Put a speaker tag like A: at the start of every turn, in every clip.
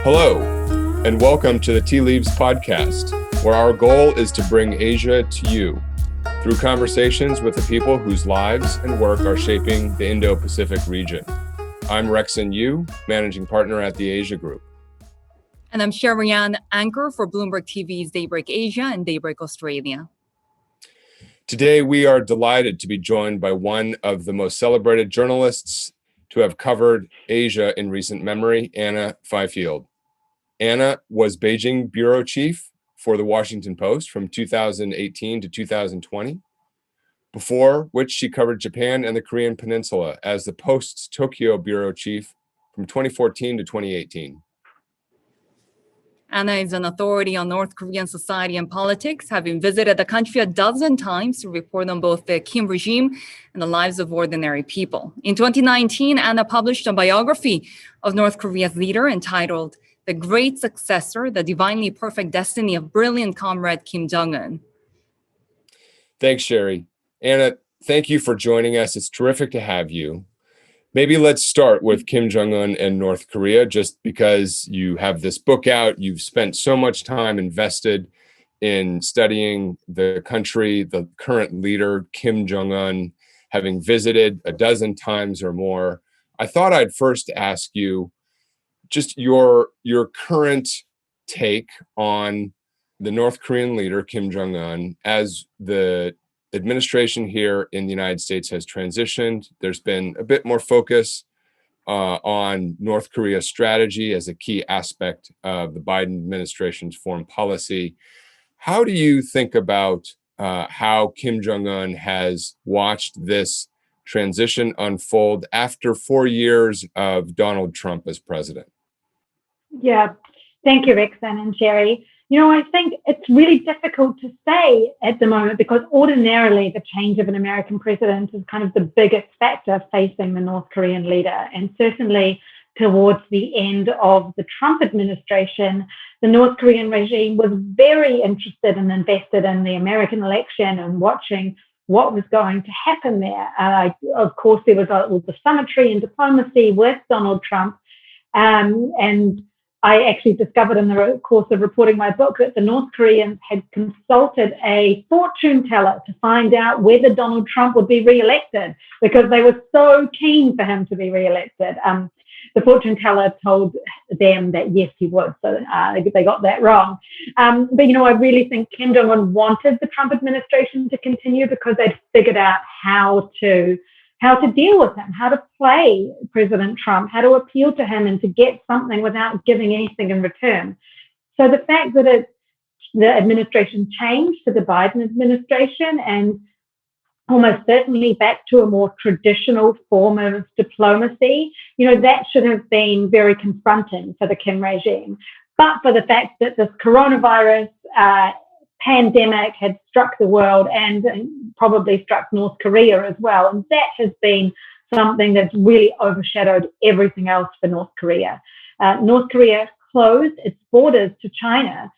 A: Hello, and welcome to the Tea Leaves podcast, where our goal is to bring Asia to you through conversations with the people whose lives and work are shaping the Indo-Pacific region. I'm Rexon Yu, managing partner at the Asia Group.
B: And I'm Sherry-Ann, anchor for Bloomberg TV's Daybreak Asia and Daybreak Australia.
A: Today, we are delighted to be joined by one of the most celebrated journalists to have covered Asia in recent memory, Anna Fifield. Anna was Beijing bureau chief for the Washington Post from 2018 to 2020, before which she covered Japan and the Korean Peninsula as the Post's Tokyo bureau chief from 2014 to 2018.
B: Anna is an authority on North Korean society and politics, having visited the country a dozen times to report on both the Kim regime and the lives of ordinary people. In 2019, Anna published a biography of North Korea's leader entitled The Great Successor, The Divinely Perfect Destiny of Brilliant Comrade Kim Jong-un.
A: Thanks, Sherry. Anna, thank you for joining us. It's terrific to have you. Maybe let's start with Kim Jong-un and North Korea, just because you have this book out. You've spent so much time invested in studying the country, the current leader, Kim Jong-un, having visited a dozen times or more. I thought I'd first ask you just your current take on the North Korean leader, Kim Jong-un, as the administration here in the United States has transitioned. There's been a bit more focus on North Korea's strategy as a key aspect of the Biden administration's foreign policy. How do you think about how Kim Jong-un has watched this transition unfold after 4 years of Donald Trump as president?
C: Yeah, thank you, Rexon and Sherry. I think it's really difficult to say at the moment because ordinarily the change of an American president is kind of the biggest factor facing the North Korean leader. And certainly towards the end of the Trump administration, the North Korean regime was very interested and invested in the American election and watching what was going to happen there. Of course, there was all the symmetry and diplomacy with Donald Trump. And I actually discovered in the course of reporting my book that the North Koreans had consulted a fortune teller to find out whether Donald Trump would be reelected because they were so keen for him to be reelected. The fortune teller told them that yes, he would. So they got that wrong. But I really think Kim Jong-un wanted the Trump administration to continue because they'd figured out how to deal with him, how to play President Trump, how to appeal to him and to get something without giving anything in return. So the fact that the administration changed to the Biden administration and almost certainly back to a more traditional form of diplomacy, that should have been very confronting for the Kim regime. But for the fact that this coronavirus pandemic had struck the world and probably struck North Korea as well. And that has been something that's really overshadowed everything else for North Korea. North Korea closed its borders to China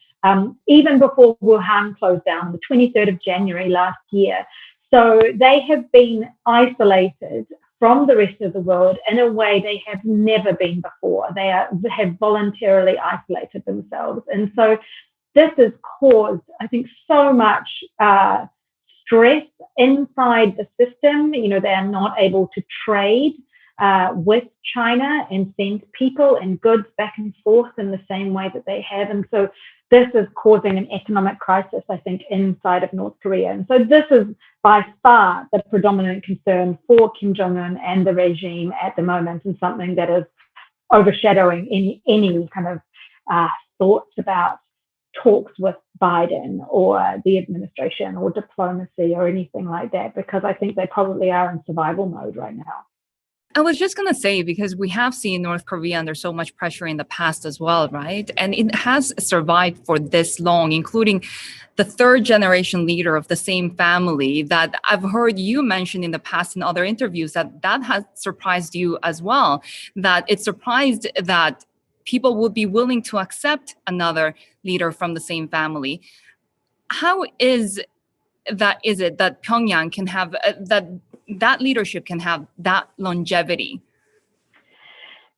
C: even before Wuhan closed down on the 23rd of January last year. So they have been isolated from the rest of the world in a way they have never been before. They have voluntarily isolated themselves. And so this has caused, I think, so much stress inside the system. They are not able to trade with China and send people and goods back and forth in the same way that they have. And so this is causing an economic crisis, I think, inside of North Korea. And so this is by far the predominant concern for Kim Jong-un and the regime at the moment, and something that is overshadowing any kind of thoughts about talks with Biden or the administration or diplomacy or anything like that, because I think they probably are in survival mode right now.
B: I was just going to say, because we have seen North Korea under so much pressure in the past as well, right? And it has survived for this long, including the third generation leader of the same family that I've heard you mention in the past in other interviews that has surprised you as well, that it's surprised that people would be willing to accept another leader from the same family. How is it that Pyongyang can have that leadership can have that longevity?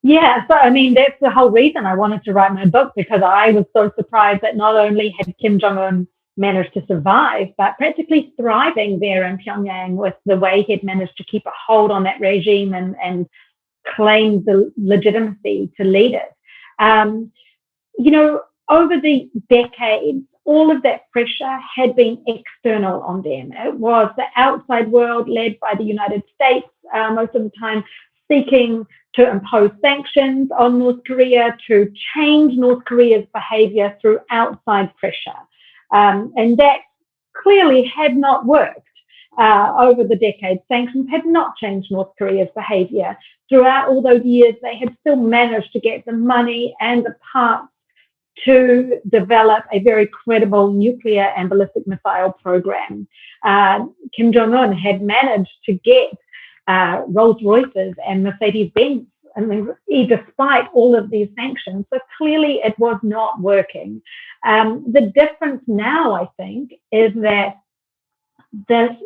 C: Yeah, so I mean, that's the whole reason I wanted to write my book, because I was so surprised that not only had Kim Jong-un managed to survive, but practically thriving there in Pyongyang with the way he'd managed to keep a hold on that regime and claim the legitimacy to lead it. Um, you know, over the decades, all of that pressure had been external on them. It was the outside world led by the United States, most of the time seeking to impose sanctions on North Korea, to change North Korea's behavior through outside pressure. And that clearly had not worked over the decades. Sanctions had not changed North Korea's behavior. Throughout all those years, they had still managed to get the money and the parts to develop a very credible nuclear and ballistic missile program. Kim Jong-un had managed to get Rolls-Royces and Mercedes-Benz, I mean, despite all of these sanctions. So clearly it was not working. The difference now, I think, is that the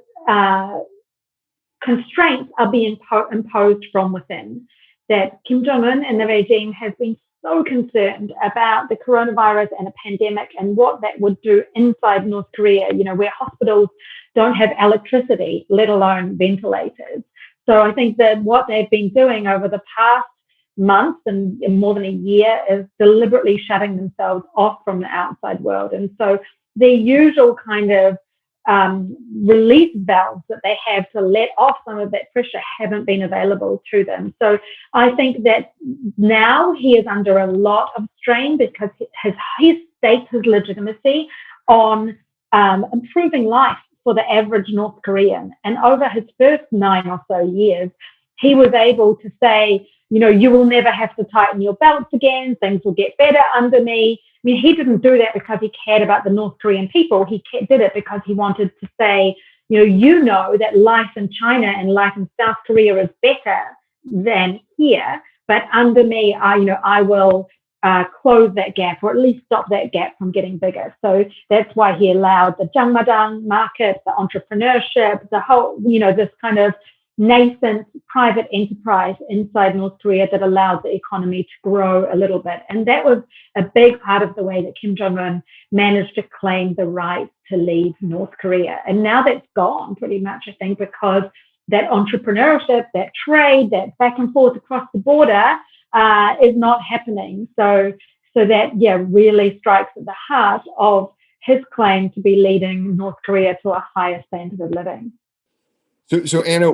C: constraints are being imposed from within, that Kim Jong-un and the regime has been so concerned about the coronavirus and a pandemic and what that would do inside North Korea, where hospitals don't have electricity, let alone ventilators. So I think that what they've been doing over the past months and more than a year is deliberately shutting themselves off from the outside world. And so their usual kind of release valves that they have to let off some of that pressure haven't been available to them. So I think that now he is under a lot of strain because he staked his legitimacy on improving life for the average North Korean. And over his first 9 or so years, he was able to say, you will never have to tighten your belts again. Things will get better under me. I mean, he didn't do that because he cared about the North Korean people. He did it because he wanted to say, that life in China and life in South Korea is better than here. But under me, I will close that gap, or at least stop that gap from getting bigger. So that's why he allowed the Jangmadang market, the entrepreneurship, the whole, this kind of nascent private enterprise inside North Korea that allowed the economy to grow a little bit. And that was a big part of the way that Kim Jong-un managed to claim the right to lead North Korea. And now that's gone pretty much, I think, because that entrepreneurship, that trade, that back and forth across the border is not happening. So that, really strikes at the heart of his claim to be leading North Korea to a higher standard of living.
A: So Anna,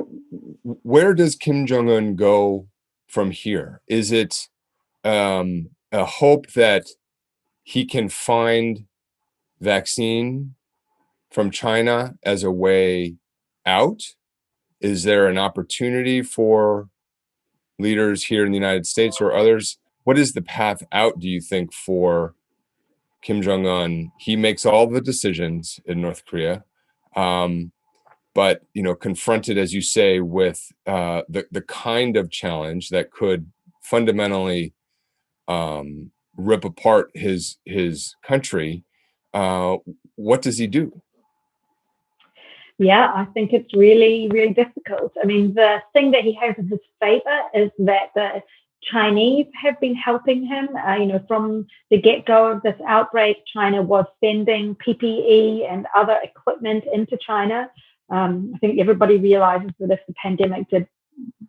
A: where does Kim Jong-un go from here? Is it a hope that he can find vaccine from China as a way out? Is there an opportunity for leaders here in the United States or others? What is the path out, do you think, for Kim Jong-un? He makes all the decisions in North Korea. But confronted, as you say, with the kind of challenge that could fundamentally rip apart his country, what does he do?
C: Yeah, I think it's really, really difficult. I mean, the thing that he has in his favor is that the Chinese have been helping him. From the get-go of this outbreak, China was sending PPE and other equipment into China. I think everybody realizes that if the pandemic did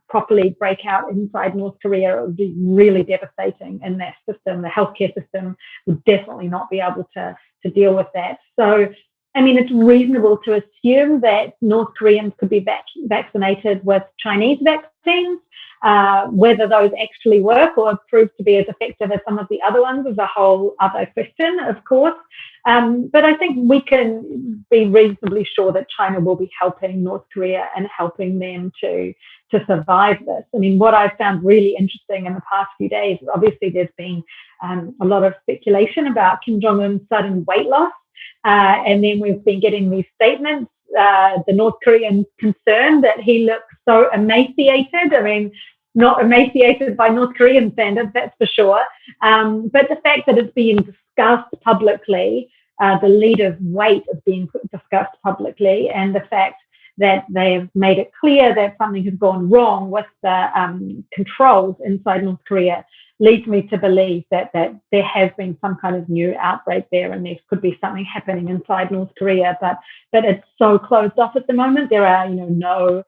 C: properly break out inside North Korea, it would be really devastating in that system. The healthcare system would definitely not be able to deal with that. So, I mean, it's reasonable to assume that North Koreans could be vaccinated with Chinese vaccines. Whether those actually work or prove to be as effective as some of the other ones is a whole other question, of course. But I think we can be reasonably sure that China will be helping North Korea and helping them to survive this. I mean, what I've found really interesting in the past few days, obviously there's been a lot of speculation about Kim Jong-un's sudden weight loss. And then we've been getting these statements, the North Korean concern that he looks so emaciated. I mean, not emaciated by North Korean standards, that's for sure. But the fact that it's being discussed publicly, the leader's weight is being discussed publicly, and the fact that they've made it clear that something has gone wrong with the controls inside North Korea leads me to believe that there has been some kind of new outbreak there, and there could be something happening inside North Korea, but it's so closed off at the moment. There are, no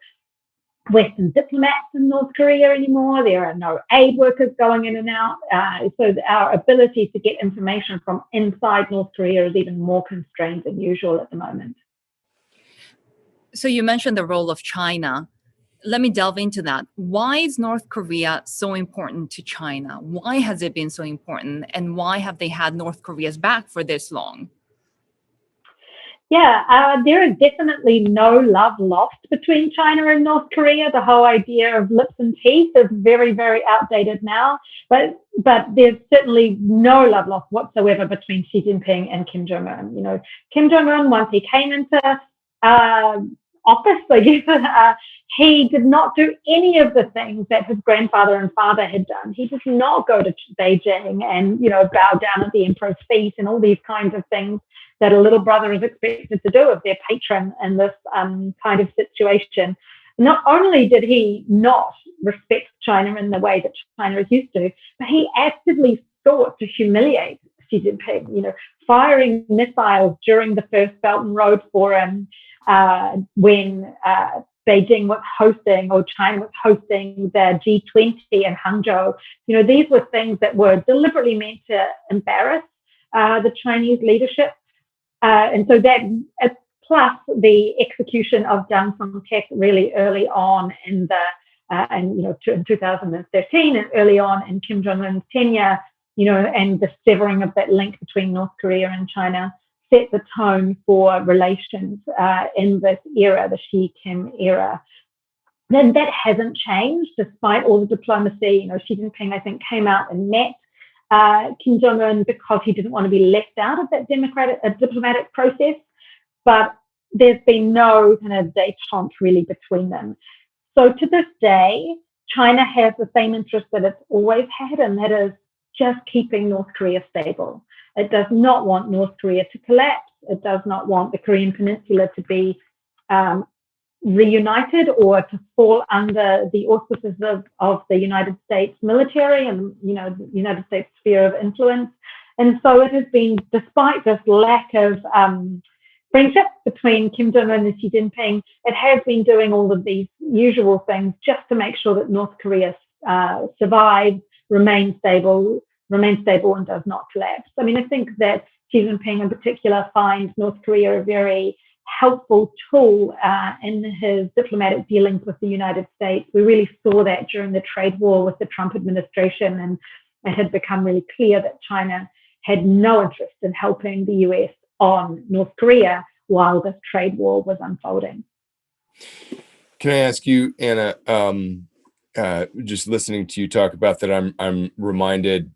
C: Western diplomats in North Korea anymore. There are no aid workers going in and out. So our ability to get information from inside North Korea is even more constrained than usual at the moment.
B: So you mentioned the role of China. Let me delve into that. Why is North Korea so important to China? Why has it been so important? And why have they had North Korea's back for this long?
C: Yeah, there is definitely no love lost between China and North Korea. The whole idea of lips and teeth is very, very outdated now. But there's certainly no love lost whatsoever between Xi Jinping and Kim Jong-un. Kim Jong-un, once he came into office, I guess, he did not do any of the things that his grandfather and father had done. He did not go to Beijing and, bow down at the emperor's feet and all these kinds of things that a little brother is expected to do of their patron in this kind of situation. Not only did he not respect China in the way that China is used to, but he actively sought to humiliate Xi Jinping, firing missiles during the first Belt and Road Forum when Beijing was hosting, or China was hosting, the G20 in Hangzhou. These were things that were deliberately meant to embarrass the Chinese leadership. And so that, plus the execution of Deng Xiaoping really early on in in 2013 and early on in Kim Jong-un's tenure, and the severing of that link between North Korea and China set the tone for relations in this era, the Xi-Kim era. Then that hasn't changed despite all the diplomacy. Xi Jinping, I think, came out and met Kim Jong-un because he didn't want to be left out of that diplomatic process, but there's been no kind of détente really between them. So to this day, China has the same interest that it's always had, and that is just keeping North Korea stable. It does not want North Korea to collapse. It does not want the Korean Peninsula to be reunited or to fall under the auspices of the United States military and, the United States sphere of influence. And so it has been, despite this lack of friendship between Kim Jong-un and Xi Jinping, it has been doing all of these usual things just to make sure that North Korea survives, remains stable and does not collapse. I mean, I think that Xi Jinping in particular finds North Korea a very helpful tool in his diplomatic dealings with the United States. We really saw that during the trade war with the Trump administration, and it had become really clear that China had no interest in helping the US on North Korea while this trade war was unfolding.
A: Can I ask you, Anna, just listening to you talk about that, I'm reminded,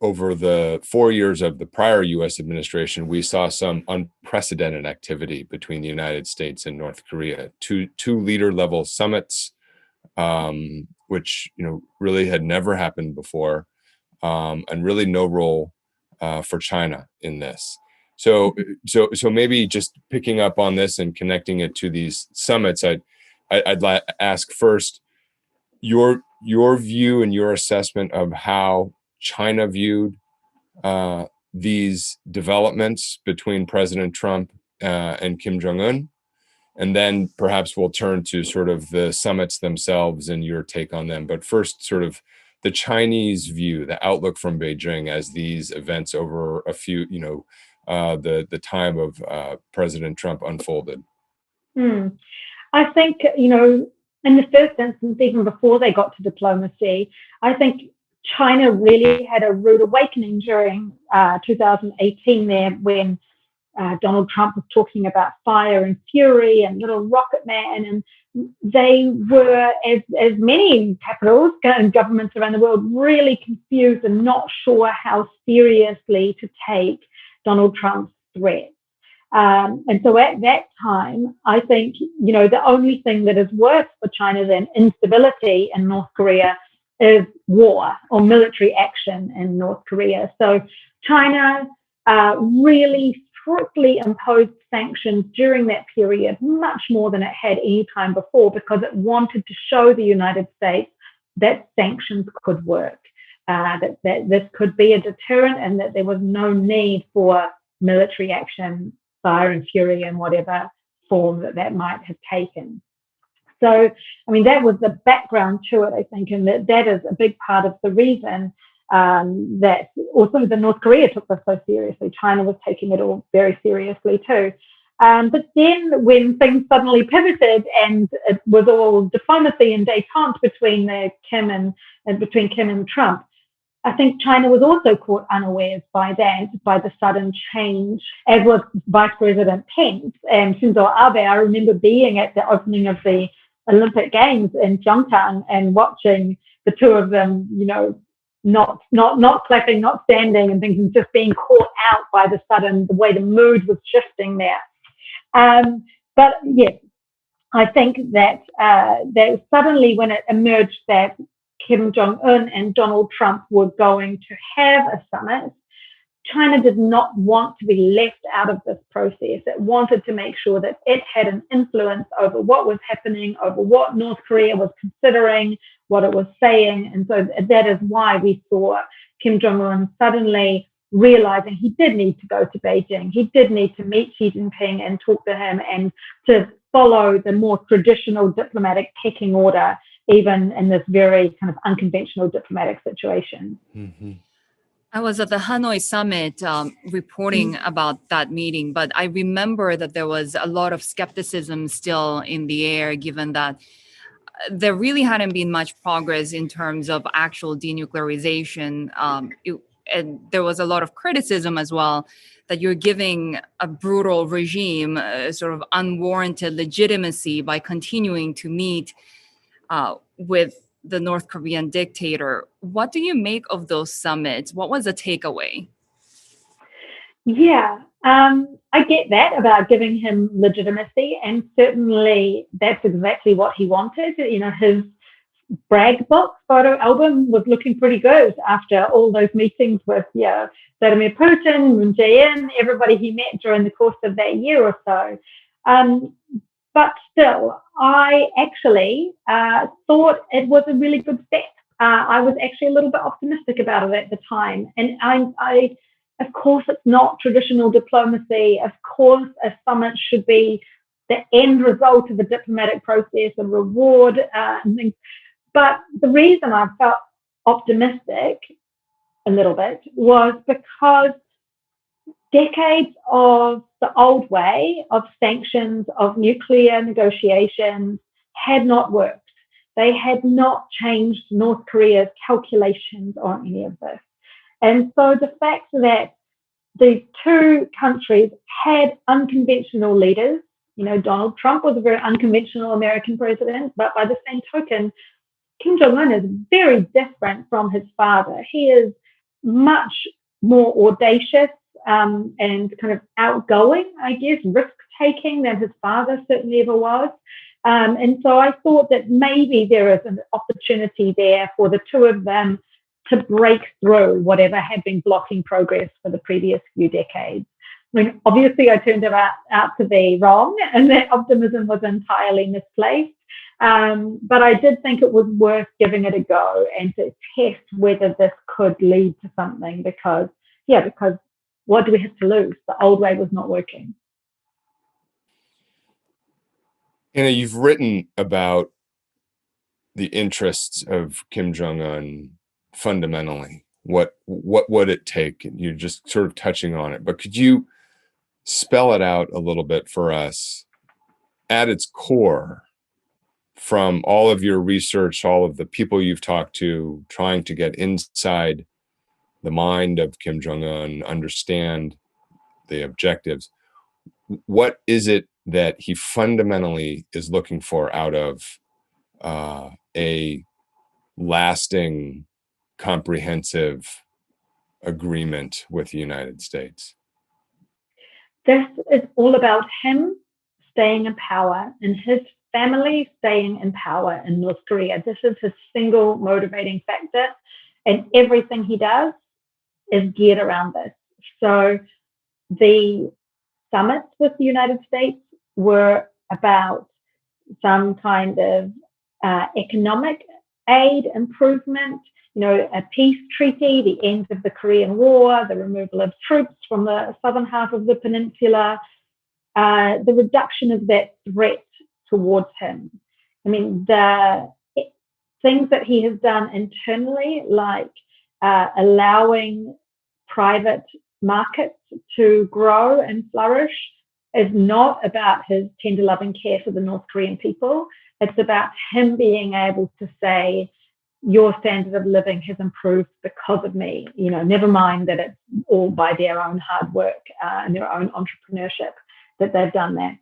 A: over the 4 years of the prior U.S. administration, we saw some unprecedented activity between the United States and North Korea. Two leader-level summits, which really had never happened before, and really no role for China in this. So maybe just picking up on this and connecting it to these summits, I'd ask first your view and your assessment of how China viewed these developments between President Trump and Kim Jong-un, and then perhaps we'll turn to sort of the summits themselves and your take on them. But first, sort of the Chinese view, the outlook from Beijing as these events over a few, the time of President Trump unfolded.
C: I think, in the first instance, even before they got to diplomacy, I think China really had a rude awakening during 2018 there when Donald Trump was talking about fire and fury and little rocket man, and they were, as many capitals and governments around the world, really confused and not sure how seriously to take Donald Trump's threat. And so at that time, I think, the only thing that is worse for China than instability in North Korea is war or military action in North Korea. So China really strictly imposed sanctions during that period, much more than it had any time before, because it wanted to show the United States that sanctions could work, that this could be a deterrent, and that there was no need for military action, fire and fury, in whatever form that might have taken. So, I mean, that was the background to it, I think, and that is a big part of the reason that also the North Korea took this so seriously. China was taking it all very seriously too. But then when things suddenly pivoted and it was all diplomacy and détente between Kim and Trump, I think China was also caught unawares by the sudden change, as was Vice President Pence and Shinzo Abe. I remember being at the opening of the Olympic Games in Pyeongchang and watching the two of them, not clapping, not standing and things, and just being caught out by the way the mood was shifting there. But yes, I think that suddenly when it emerged that Kim Jong-un and Donald Trump were going to have a summit, China did not want to be left out of this process. It wanted to make sure that it had an influence over what was happening, over what North Korea was considering, what it was saying. And so that is why we saw Kim Jong-un suddenly realizing he did need to go to Beijing. He did need to meet Xi Jinping and talk to him and to follow the more traditional diplomatic pecking order, even in this very kind of unconventional diplomatic situation.
A: Mm-hmm.
B: I was at the Hanoi summit reporting about that meeting, but I remember that there was a lot of skepticism still in the air, given that there really hadn't been much progress in terms of actual denuclearization. And there was a lot of criticism as well that you're giving a brutal regime sort of unwarranted legitimacy by continuing to meet with the North Korean dictator. What do you make of those summits? What was the takeaway?
C: Yeah, I get that about giving him legitimacy, and certainly that's exactly what he wanted. His brag book photo album was looking pretty good after all those meetings with Vladimir Putin, Moon Jae-in, everybody he met during the course of that year or so. But still, I actually thought it was a really good step. I was actually a little bit optimistic about it at the time. And I of course, it's not traditional diplomacy. Of course, a summit should be the end result of a diplomatic process, a reward, and things. But the reason I felt optimistic a little bit was because decades of the old way of sanctions, of nuclear negotiations had not worked. They had not changed North Korea's calculations on any of this. And so the fact that the two countries had unconventional leaders, Donald Trump was a very unconventional American president, but by the same token, Kim Jong-un is very different from his father. He is much more audacious and kind of outgoing, I guess, risk-taking than his father certainly ever was. And so I thought that maybe there is an opportunity there for the two of them to break through whatever had been blocking progress for the previous few decades. I mean, obviously, I turned out to be wrong, and that optimism was entirely misplaced. But I did think it was worth giving it a go and to test whether this could lead to something because what do we have to lose? The old way was not working.
A: Anna, you've written about the interests of Kim Jong-un fundamentally. What would it take? And you're just sort of touching on it, but could you spell it out a little bit for us at its core from all of your research, all of the people you've talked to, trying to get inside the mind of Kim Jong-un, understand the objectives? What is it that he fundamentally is looking for out of a lasting, comprehensive agreement with the United States?
C: This is all about him staying in power and his family staying in power in North Korea. This is his single motivating factor, and everything he does is geared around this. So the summits with the United States were about some kind of economic aid improvement, a peace treaty, the end of the Korean War, the removal of troops from the southern half of the peninsula, the reduction of that threat towards him. I mean, the things that he has done internally, like allowing private markets to grow and flourish, is not about his tender loving care for the North Korean people. It's about him being able to say, your standard of living has improved because of me. Never mind that it's all by their own hard work and their own entrepreneurship that they've done that.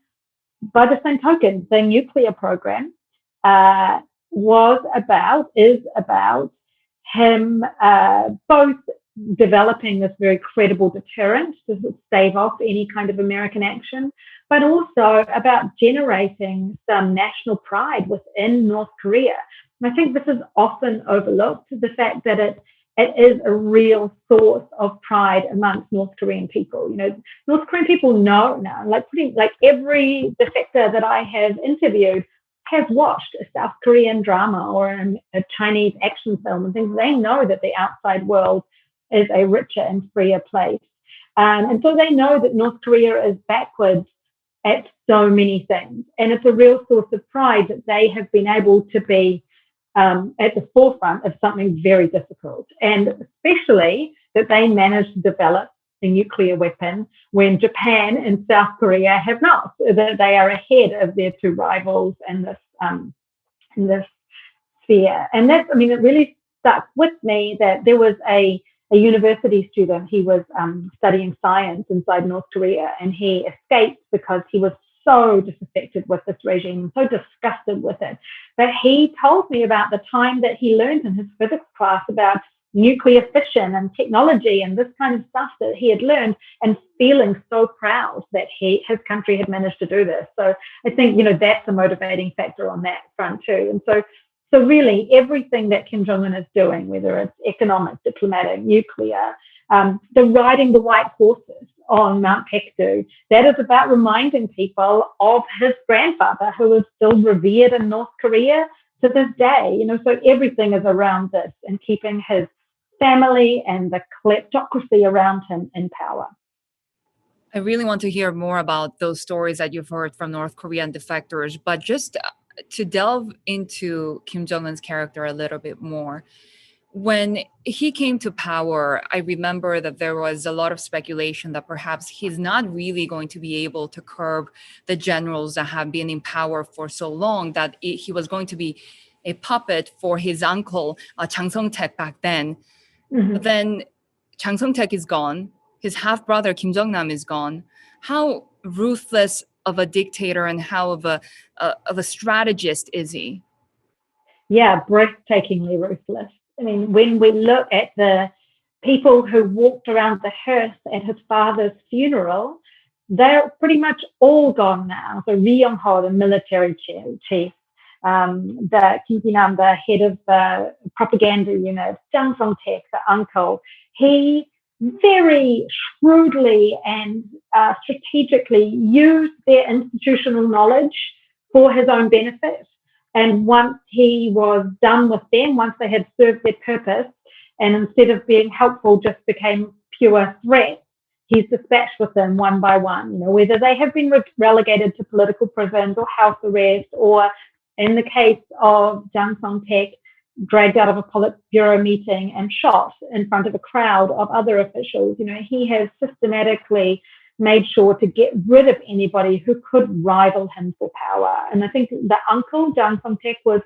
C: By the same token, the nuclear program is about him both developing this very credible deterrent to stave off any kind of American action, but also about generating some national pride within North Korea. And I think this is often overlooked, the fact that it is a real source of pride amongst North Korean people. North Korean people know now, like every defector that I have interviewed has watched a South Korean drama or a Chinese action film and things. They know that the outside world is a richer and freer place. And so they know that North Korea is backwards at so many things. And it's a real source of pride that they have been able to be at the forefront of something very difficult. And especially that they managed to develop a nuclear weapon when Japan and South Korea have not. That they are ahead of their two rivals in this sphere. And it really stuck with me that there was a university student. He was studying science inside North Korea, and he escaped because he was so disaffected with this regime, so disgusted with it. But he told me about the time that he learned in his physics class about nuclear fission and technology and this kind of stuff that he had learned, and feeling so proud that his country had managed to do this. So I think, that's a motivating factor on that front too. And so really everything that Kim Jong-un is doing, whether it's economic, diplomatic, nuclear, the riding the white horses on Mount Paektu, that is about reminding people of his grandfather, who is still revered in North Korea to this day. So everything is around this and keeping his family and the kleptocracy around him in power.
B: I really want to hear more about those stories that you've heard from North Korean defectors, but just to delve into Kim Jong-un's character a little bit more. When he came to power, I remember that there was a lot of speculation that perhaps he's not really going to be able to curb the generals that have been in power for so long, that he was going to be a puppet for his uncle, Chang Song-taek, back then. Mm-hmm. But then Chang Song-taek is gone. His half-brother, Kim Jong-nam, is gone. How ruthless of a dictator and how of a strategist is he?
C: Yeah, breathtakingly ruthless. When we look at the people who walked around the hearse at his father's funeral, they're pretty much all gone now. So Ri Yong-ho, the military chief, the Kim Jong-nam, the head of the propaganda unit, Chang Song-taek, the uncle, he very shrewdly and strategically used their institutional knowledge for his own benefit. And once he was done with them, once they had served their purpose, and instead of being helpful, just became pure threats, he's dispatched with them one by one, whether they have been relegated to political prisons or house arrest, or in the case of Chang Song-taek, dragged out of a Politburo meeting and shot in front of a crowd of other officials. He has systematically made sure to get rid of anybody who could rival him for power. And I think the uncle, Chang Song-taek, was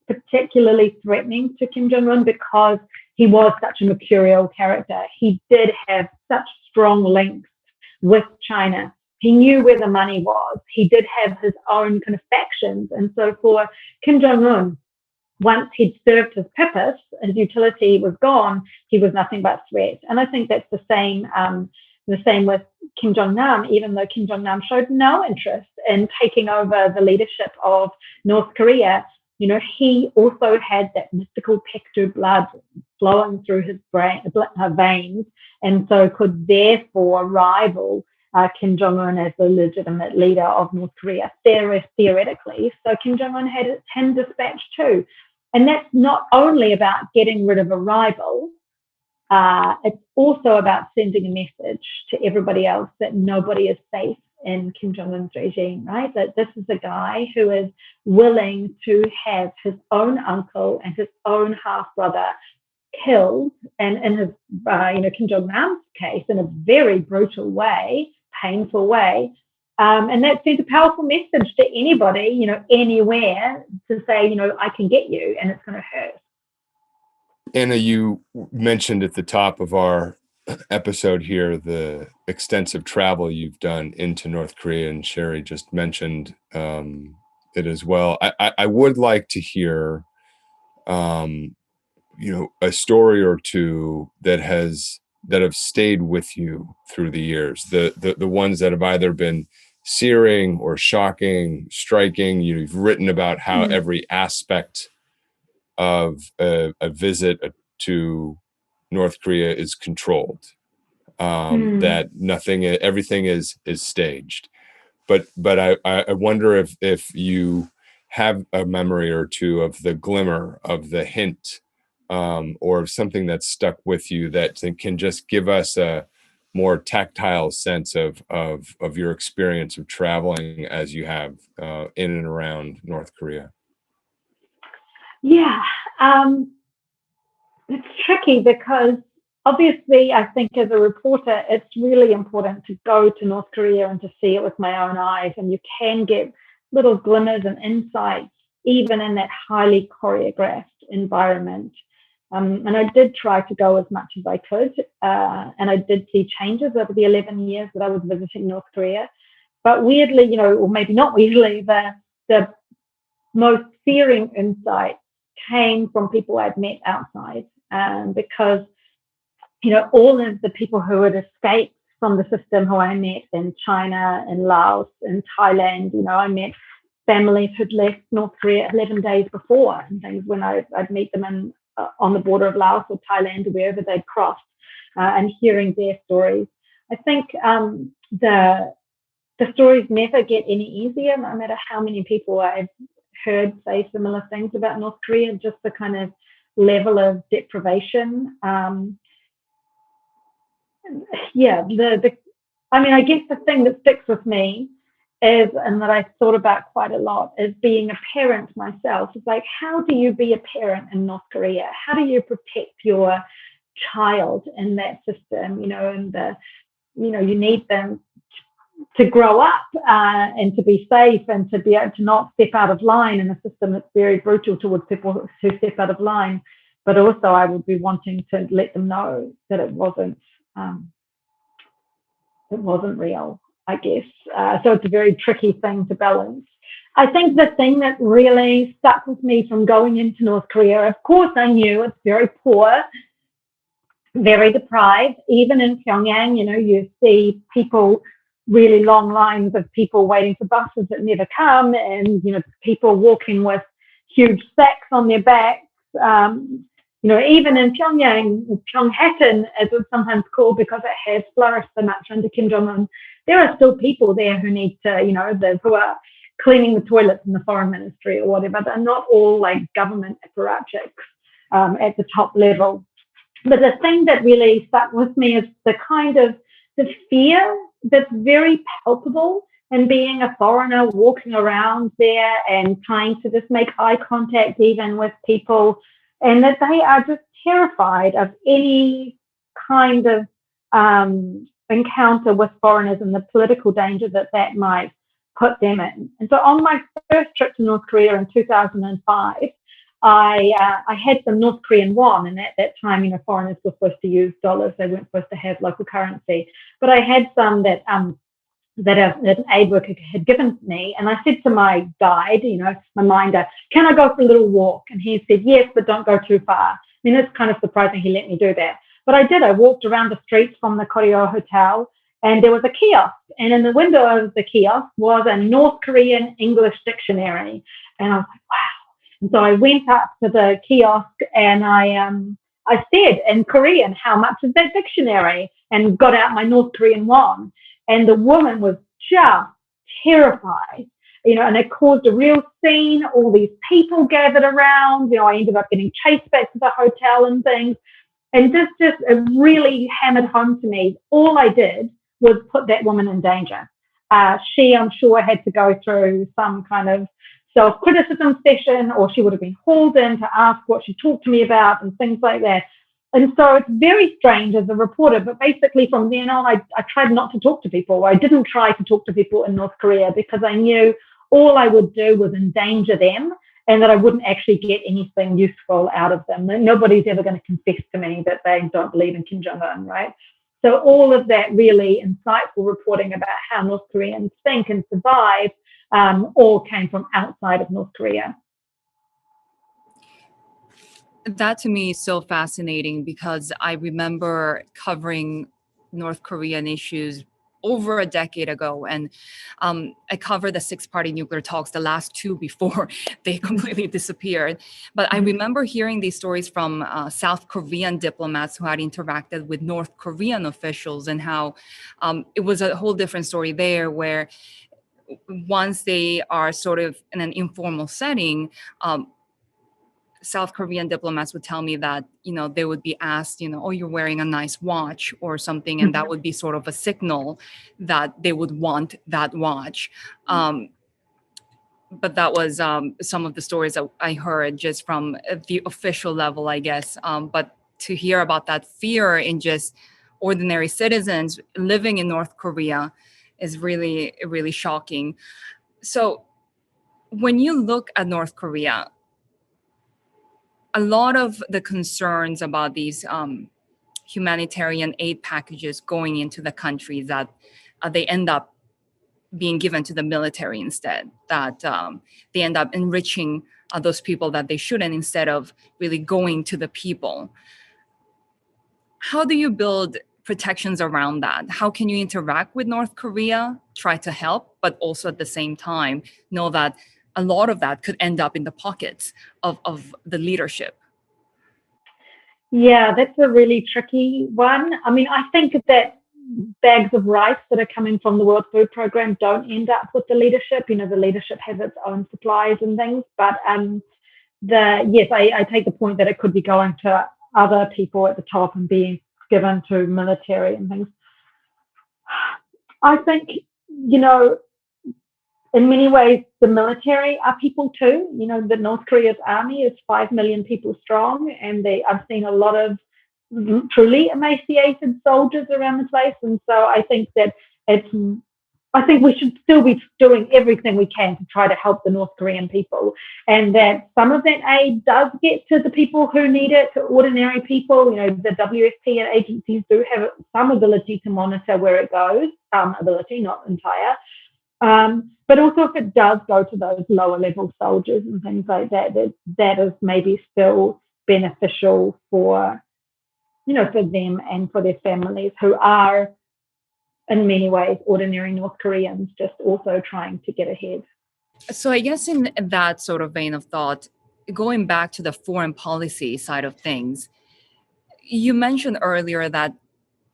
C: particularly threatening to Kim Jong-un because he was such a mercurial character. He did have such strong links with China. He knew where the money was. He did have his own kind of factions. And so for Kim Jong-un, once he'd served his purpose, his utility was gone, he was nothing but threat. And I think that's the same with Kim Jong-nam, even though Kim Jong-nam showed no interest in taking over the leadership of North Korea. He also had that mystical Paektu blood flowing through his veins, and so could therefore rival Kim Jong-un as the legitimate leader of North Korea, theoretically. So Kim Jong-un had him dispatched too. And that's not only about getting rid of a rival, it's also about sending a message to everybody else that nobody is safe in Kim Jong-un's regime, right? That this is a guy who is willing to have his own uncle and his own half-brother killed, and in his, Kim Jong-un's case, in a very brutal way, painful way. And that sends a powerful message to anybody, anywhere, to say, I can get you and it's going to hurt.
A: Anna, you mentioned at the top of our episode here the extensive travel you've done into North Korea, and Sherry just mentioned it as well. I would like to hear, a story or two that have stayed with you through the years. The ones that have either been searing or shocking, striking. You've written about how every aspect of a visit to North Korea is controlled, that everything is staged. But I wonder if you have a memory or two of the glimmer, of the hint, or something that's stuck with you that can just give us a more tactile sense of your experience of traveling as you have in and around North Korea.
C: Yeah, it's tricky because obviously I think as a reporter, it's really important to go to North Korea and to see it with my own eyes. And you can get little glimmers and insights, even in that highly choreographed environment. And I did try to go as much as I could. And I did see changes over the 11 years that I was visiting North Korea. But weirdly, or maybe not weirdly, the most searing insight came from people I'd met outside, because all of the people who had escaped from the system who I met in China, in Laos, in Thailand, I met families who'd left North Korea 11 days before, and things when I'd meet them on the border of Laos or Thailand or wherever they'd crossed, and hearing their stories. I think the stories never get any easier, no matter how many people I've heard say similar things about North Korea, just the kind of level of deprivation. I guess the thing that sticks with me is, and that I thought about quite a lot, is being a parent myself. It's like, how do you be a parent in North Korea? How do you protect your child in that system? You need them to grow up and to be safe and to be able to not step out of line in a system that's very brutal towards people who step out of line. But also I would be wanting to let them know that it wasn't real, I guess. So it's a very tricky thing to balance. I think the thing that really stuck with me from going into North Korea, of course I knew it's very poor, very deprived. Even in Pyongyang, you see really long lines of people waiting for buses that never come, and people walking with huge sacks on their backs. Even in Pyongyang, Pyonghatan, as it's sometimes called, because it has flourished so much under Kim Jong-un, there are still people there who need to, who are cleaning the toilets in the foreign ministry or whatever. They're not all like government apparatchiks at the top level. But the thing that really stuck with me is the fear that's very palpable in being a foreigner walking around there and trying to just make eye contact even with people, and that they are just terrified of any kind of encounter with foreigners and the political danger that might put them in. And so on my first trip to North Korea in 2005, I had some North Korean won, and at that time, foreigners were supposed to use dollars; they weren't supposed to have local currency. But I had some that an aid worker had given me, and I said to my guide, my minder, "Can I go for a little walk?" And he said, "Yes, but don't go too far." It's kind of surprising he let me do that, but I did. I walked around the streets from the Koryo Hotel, and there was a kiosk, and in the window of the kiosk was a North Korean English dictionary, and I was like, wow. And so I went up to the kiosk and I said in Korean, "How much is that dictionary?" and got out my North Korean won. And the woman was just terrified, and it caused a real scene. All these people gathered around. I ended up getting chased back to the hotel and things. And this just really hammered home to me. All I did was put that woman in danger. She, I'm sure, had to go through some kind of self-criticism session, or she would have been hauled in to ask what she talked to me about and things like that. And so it's very strange as a reporter, but basically from then on, I tried not to talk to people. I didn't try to talk to people in North Korea because I knew all I would do was endanger them and that I wouldn't actually get anything useful out of them. Nobody's ever going to confess to me that they don't believe in Kim Jong-un, right? So all of that really insightful reporting about how North Koreans think and survive all came from outside of North Korea.
B: That to me is so fascinating because I remember covering North Korean issues over a decade ago. And I covered the six-party nuclear talks, the last two before they completely disappeared. But I remember hearing these stories from South Korean diplomats who had interacted with North Korean officials and how it was a whole different story there where once they are sort of in an informal setting, South Korean diplomats would tell me that, they would be asked, oh, you're wearing a nice watch or something. And that would be sort of a signal that they would want that watch. But that was some of the stories that I heard just from the official level, I guess. But to hear about that fear in just ordinary citizens living in North Korea is really, really shocking. So when you look at North Korea, a lot of the concerns about these humanitarian aid packages going into the country that they end up being given to the military instead, that they end up enriching those people that they shouldn't instead of really going to the people. How do you build protections around that? How can you interact with North Korea, try to help, but also at the same time know that a lot of that could end up in the pockets of the leadership?
C: Yeah, that's a really tricky one. I mean, I think that bags of rice that are coming from the World Food Program don't end up with the leadership. The leadership has its own supplies and things. But yes, I take the point that it could be going to other people at the top and being given to military and things. I think, in many ways, the military are people too. The North Korea's army is 5 million people strong, and I've seen a lot of truly emaciated soldiers around the place. And so I think that I think we should still be doing everything we can to try to help the North Korean people, and that some of that aid does get to the people who need it, to ordinary people. The WFP and agencies do have some ability to monitor where it goes, some ability, not entire. But also if it does go to those lower level soldiers and things like that, that is maybe still beneficial for them and for their families who are in many ways ordinary North Koreans just also trying to get ahead.
B: So I guess in that sort of vein of thought, going back to the foreign policy side of things, you mentioned earlier that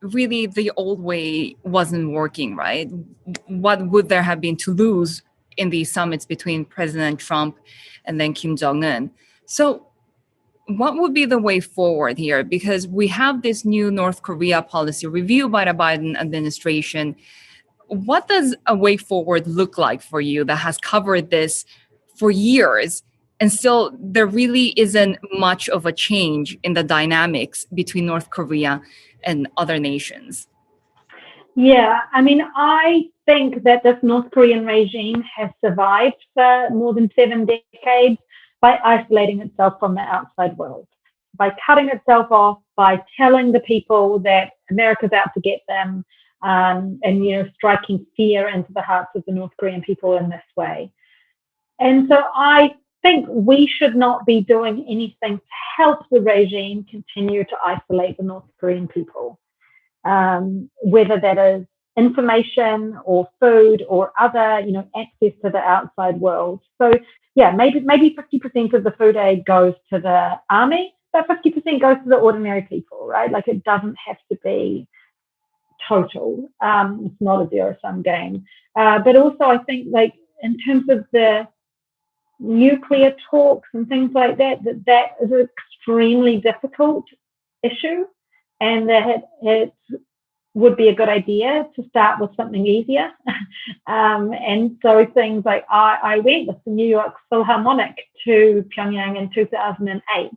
B: really the old way wasn't working, right? What would there have been to lose in these summits between President Trump and then Kim Jong-un? So what would be the way forward here? Because we have this new North Korea policy review by the Biden administration. What does a way forward look like for you that has covered this for years? And still, there really isn't much of a change in the dynamics between North Korea and other nations.
C: Yeah, I mean, I think that this North Korean regime has survived for more than 7 decades by isolating itself from the outside world, by cutting itself off, by telling the people that America's out to get them, and striking fear into the hearts of the North Korean people in this way. And so I think we should not be doing anything to help the regime continue to isolate the North Korean people, whether that is information or food or other, access to the outside world. So yeah, maybe 50% of the food aid goes to the army, but 50% goes to the ordinary people, right? Like it doesn't have to be total. It's not a zero-sum game. But also, I think, like, in terms of the nuclear talks and things like that, that is an extremely difficult issue, and that it would be a good idea to start with something easier. And so things like I went with the New York Philharmonic to Pyongyang in 2008.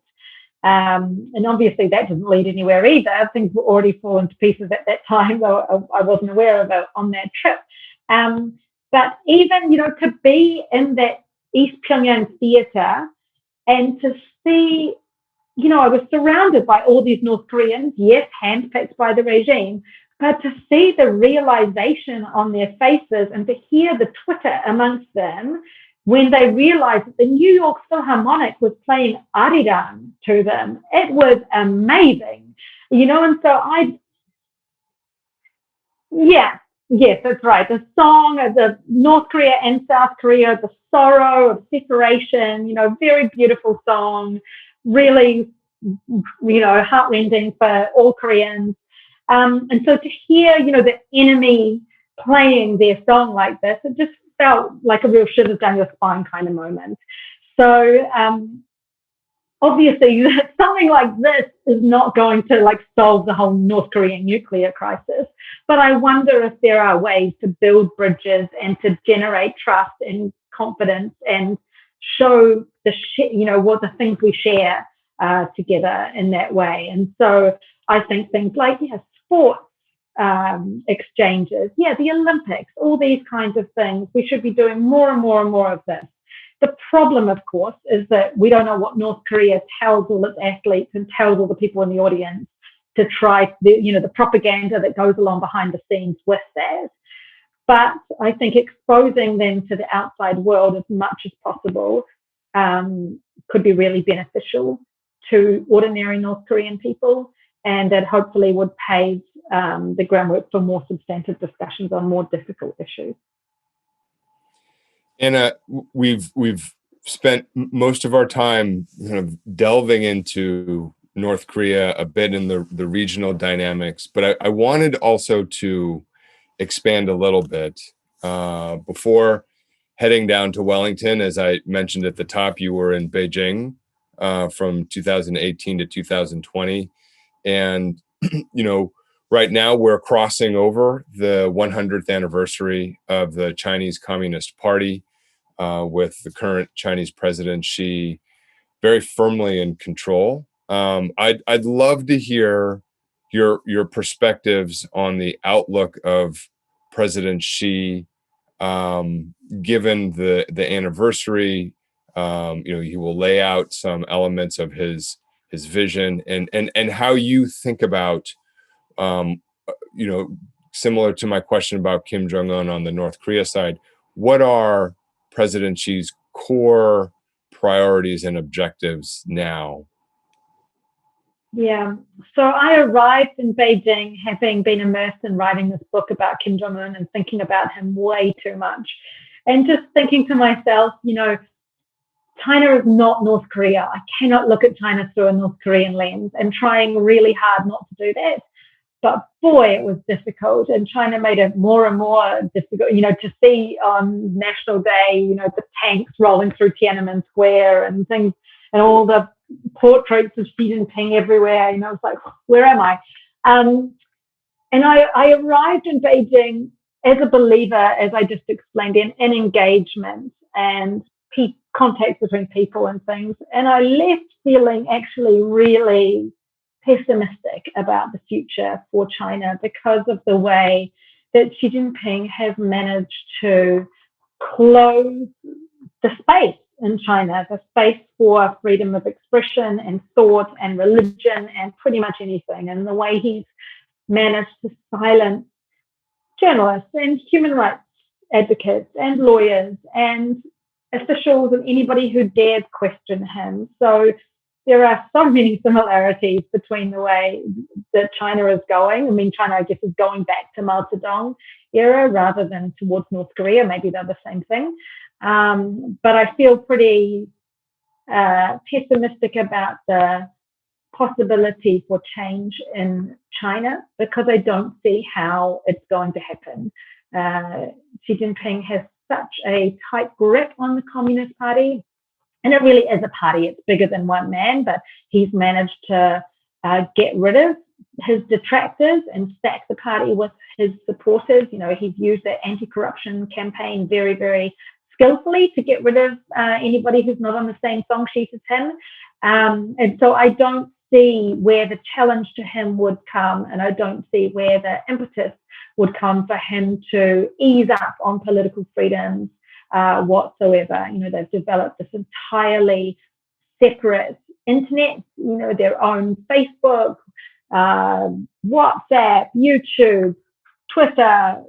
C: And obviously that didn't lead anywhere either. Things were already falling to pieces at that time, though I wasn't aware of it on that trip. But even, to be in that East Pyongyang theater and to see, I was surrounded by all these North Koreans, yes, handpicked by the regime, but to see the realization on their faces and to hear the Twitter amongst them when they realized that the New York Philharmonic was playing Ariran to them, it was amazing, and so yes, that's right. The song of the North Korea and South Korea, the sorrow of separation, very beautiful song, really, heartrending for all Koreans. And so to hear, the enemy playing their song like this, it just felt like a real shivers down your spine kind of moment. So obviously something like this is not going to solve the whole North Korean nuclear crisis, but I wonder if there are ways to build bridges and to generate trust and confidence and show what the things we share together in that way. And so I think things like sports exchanges, the Olympics, all these kinds of things, we should be doing more and more and more of this. The problem, of course, is that we don't know what North Korea tells all its athletes and tells all the people in the audience to try the propaganda that goes along behind the scenes with that. But I think exposing them to the outside world as much as possible could be really beneficial to ordinary North Korean people, and that hopefully would pave the groundwork for more substantive discussions on more difficult issues.
A: Anna, we've spent most of our time kind of delving into North Korea a bit in the regional dynamics, but I wanted also to expand a little bit before heading down to Wellington. As I mentioned at the top, you were in Beijing from 2018 to 2020, and right now we're crossing over the 100th anniversary of the Chinese Communist Party, with the current Chinese president Xi very firmly in control. I'd love to hear your perspectives on the outlook of President Xi, given the anniversary. He will lay out some elements of his vision and how you think about, similar to my question about Kim Jong-un on the North Korea side, what are President Xi's core priorities and objectives now?
C: Yeah. So I arrived in Beijing having been immersed in writing this book about Kim Jong-un and thinking about him way too much. And just thinking to myself, China is not North Korea. I cannot look at China through a North Korean lens, and trying really hard not to do that. But boy, it was difficult. And China made it more and more difficult, to see on National Day, the tanks rolling through Tiananmen Square and things, and all the portraits of Xi Jinping everywhere. It's like, where am I? And I arrived in Beijing as a believer, as I just explained, in engagement and contact between people and things. And I left feeling actually really pessimistic about the future for China because of the way that Xi Jinping has managed to close the space in China, the space for freedom of expression and thought and religion and pretty much anything, and the way he's managed to silence journalists and human rights advocates and lawyers and officials and anybody who dared question him. So there are so many similarities between the way that China is going. I mean, China, I guess, is going back to Mao Zedong era rather than towards North Korea. Maybe they're the same thing. But I feel pretty pessimistic about the possibility for change in China because I don't see how it's going to happen. Xi Jinping has such a tight grip on the Communist Party, and it really is a party. It's bigger than one man, but he's managed to get rid of his detractors and stack the party with his supporters. He's used that anti-corruption campaign very, very skillfully to get rid of anybody who's not on the same song sheet as him. And so I don't see where the challenge to him would come, and I don't see where the impetus would come for him to ease up on political freedoms whatsoever. They've developed this entirely separate internet, their own Facebook, WhatsApp, YouTube, Twitter,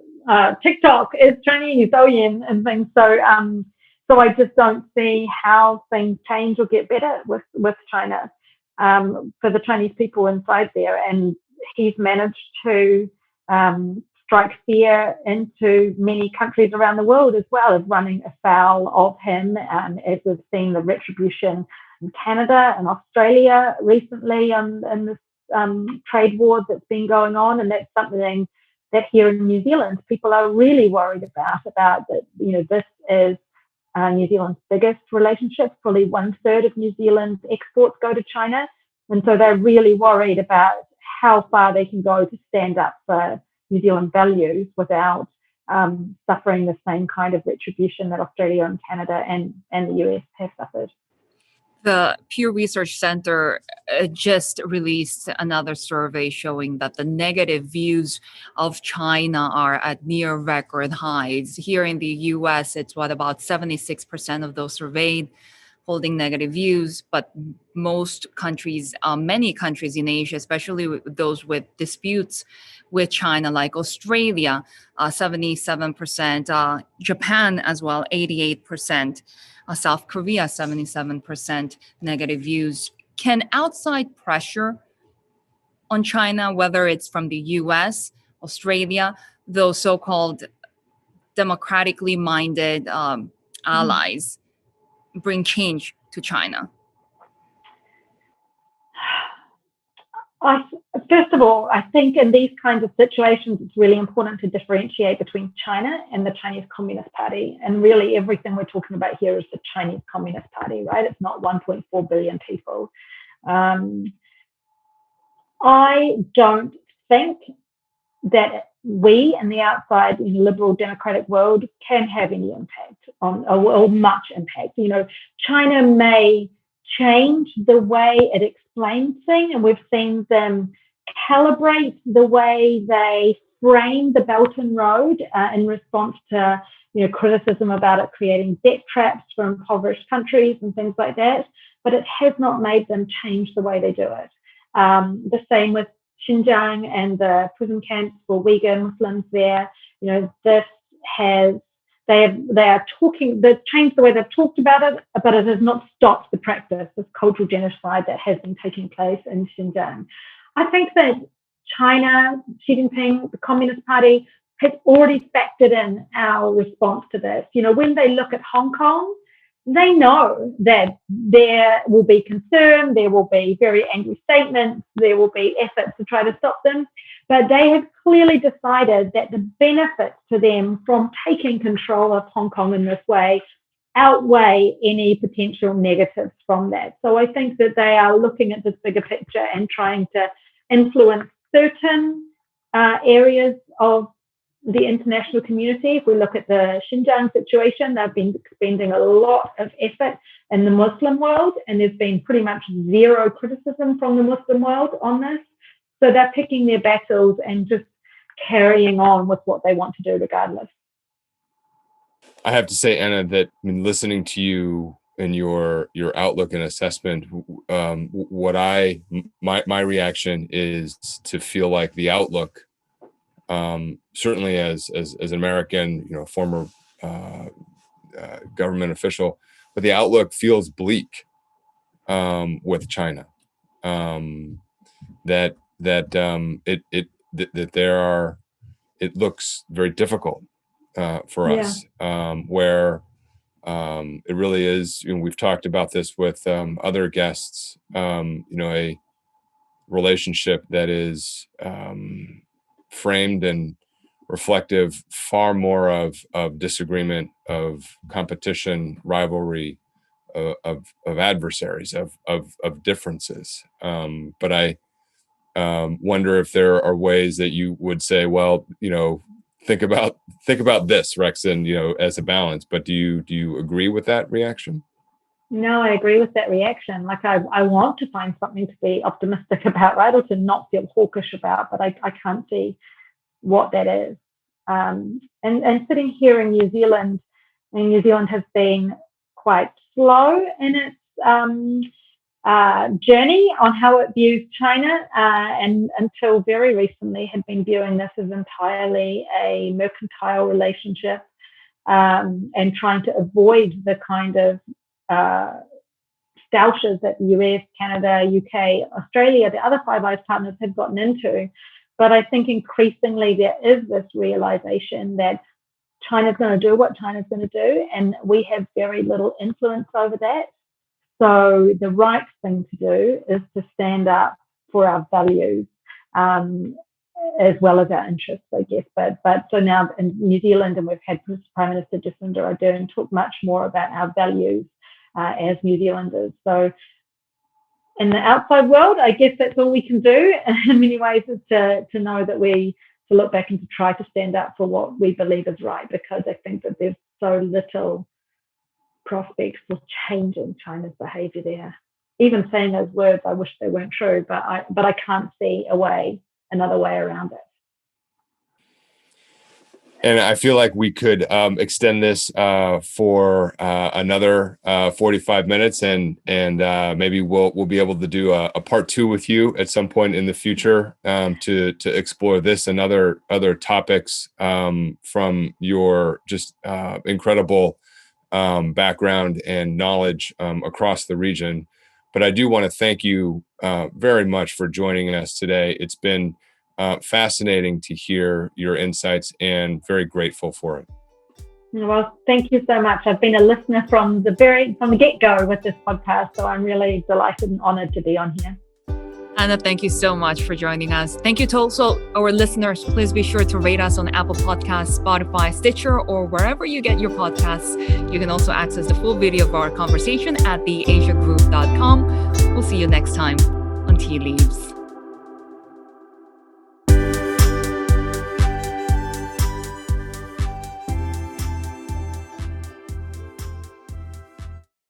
C: TikTok is Chinese, Douyin, and things. So I just don't see how things change or get better with China for the Chinese people inside there. And he's managed to strike fear into many countries around the world as well, as running afoul of him, as we've seen the retribution in Canada and Australia recently in this trade war that's been going on. And that's something that here in New Zealand, people are really worried about that, this is New Zealand's biggest relationship. Fully 1/3 of New Zealand's exports go to China. And so they're really worried about how far they can go to stand up for New Zealand values without suffering the same kind of retribution that Australia and Canada and the US have suffered.
B: The Pew Research Center just released another survey showing that the negative views of China are at near record highs. Here in the US, it's about 76% of those surveyed holding negative views, but most countries, many countries in Asia, especially those with disputes with China, like Australia, 77%, Japan as well, 88%. South Korea, 77% negative views. Can outside pressure on China, whether it's from the US, Australia, those so-called democratically minded allies, bring change to China?
C: First of all, I think in these kinds of situations, it's really important to differentiate between China and the Chinese Communist Party. And really, everything we're talking about here is the Chinese Communist Party, right? It's not 1.4 billion people. I don't think that we in the outside liberal democratic world can have any impact or much impact. China may change the way it explains things, and we've seen them calibrate the way they frame the Belt and Road in response to criticism about it creating debt traps for impoverished countries and things like that. But it has not made them change the way they do it. The same with Xinjiang and the prison camps for Uyghur Muslims there. They've changed the way they've talked about it, but it has not stopped the practice, this cultural genocide that has been taking place in Xinjiang. I think that China, Xi Jinping, the Communist Party, has already factored in our response to this. When they look at Hong Kong, they know that there will be concern, there will be very angry statements, there will be efforts to try to stop them, but they have clearly decided that the benefits to them from taking control of Hong Kong in this way outweigh any potential negatives from that. So I think that they are looking at this bigger picture and trying to influence certain areas of the international community. If we look at the Xinjiang situation, they've been expending a lot of effort in the Muslim world, and there's been pretty much zero criticism from the Muslim world on this. So they're picking their battles and just carrying on with what they want to do regardless.
A: I have to say, Anna, that listening to you and your outlook and assessment, my reaction is to feel like the outlook, certainly as an American, former government official, but the outlook feels bleak with China. That it looks very difficult for us, where it really is. We've talked about this with other guests. relationship that is framed and reflective far more of disagreement, of competition, rivalry, of adversaries, of differences. But I wonder if there are ways that you would say, well, think about this, Rexon, as a balance. But do you agree with that reaction?
C: No, I agree with that reaction. Like I want to find something to be optimistic about, right, or to not feel hawkish about, but I can't see what that is. And sitting here in New Zealand, and New Zealand has been quite slow in its journey on how it views China, and until very recently had been viewing this as entirely a mercantile relationship, and trying to avoid the kind of stoushes that the US, Canada, UK, Australia, the other Five Eyes partners have gotten into. But I think increasingly there is this realization that China's going to do what China's going to do, and we have very little influence over that. So the right thing to do is to stand up for our values, as well as our interests, I guess. But so now in New Zealand, and we've had Prime Minister Jacinda Ardern talk much more about our values as New Zealanders. So in the outside world, I guess that's all we can do in many ways, is to know that to look back and to try to stand up for what we believe is right, because I think that there's so little prospects for changing China's behavior there. Even saying those words, I wish they weren't true, but I can't see another way around it.
A: And I feel like we could extend this for another 45 minutes, and maybe we'll be able to do a part 2 with you at some point in the future, to explore this and other topics from your just incredible background and knowledge across the region. But I do want to thank you very much for joining us today. It's been fascinating to hear your insights, and very grateful for it.
C: Well, thank you so much. I've been a listener from the get-go with this podcast, so I'm really delighted and honored to be on here.
B: Anna, thank you so much for joining us. Thank you to also our listeners. Please be sure to rate us on Apple Podcasts, Spotify, Stitcher, or wherever you get your podcasts. You can also access the full video of our conversation at theasiagroup.com. We'll see you next time on Tea Leaves.